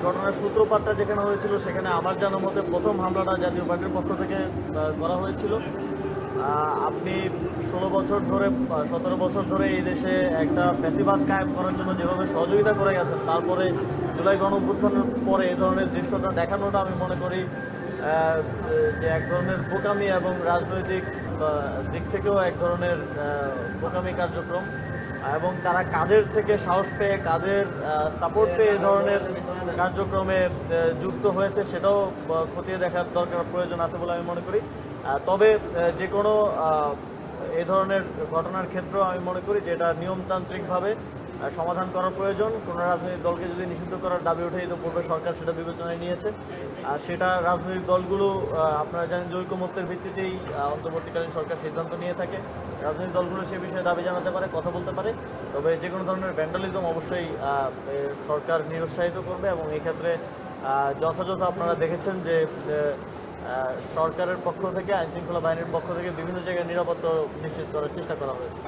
ঘটনার সূত্রপাতটা যেখানে হয়েছিল সেখানে আমার জানার মতে প্রথম হামলাটা জাতীয় পার্টির পক্ষ থেকে করা হয়েছিল। আপনি 16 বছর ধরে 17 বছর ধরে এই দেশে একটা ফ্যাসিবাদ কায়েম করার জন্য যেভাবে সহযোগিতা করে গেছেন, তারপরে জুলাই গণঅভ্যুত্থানের পরে এই ধরনের দৃশ্যটা দেখানোটা আমি মনে করি যে এক ধরনের বোকামি এবং রাজনৈতিক দিক থেকেও এক ধরনের বোকামি কার্যক্রম। এবং তারা কাদের থেকে সাহস পেয়ে, কাদের সাপোর্ট পেয়ে এই ধরনের কার্যক্রমে যুক্ত হয়েছে সেটাও খতিয়ে দেখার দরকার, প্রয়োজন আছে বলে আমি মনে করি। তবে যে কোনো এই ধরনের ঘটনার ক্ষেত্রেও আমি মনে করি যে এটা নিয়মতান্ত্রিকভাবে সমাধান করার প্রয়োজন। কোনো রাজনৈতিক দলকে যদি নিষিদ্ধ করার দাবি ওঠে, ইতিপূর্বে সরকার সেটা বিবেচনায় নিয়েছে। আর সেটা রাজনৈতিক দলগুলো আপনারা জানেন যে ঐকমত্যের ভিত্তিতেই অন্তর্বর্তীকালীন সরকার সিদ্ধান্ত নিয়ে থাকে। রাজনৈতিক দলগুলো সে বিষয়ে দাবি জানাতে পারে, কথা বলতে পারে। তবে যে কোনো ধরনের ভ্যান্ডালিজম অবশ্যই সরকার নিরুৎসাহিত করবে এবং এই ক্ষেত্রে যথাযথ আপনারা দেখেছেন যে সরকারের পক্ষ থেকে, আইনশৃঙ্খলা বাহিনীর পক্ষ থেকে বিভিন্ন জায়গায় নিরাপত্তা নিশ্চিত করার চেষ্টা করা হয়েছে।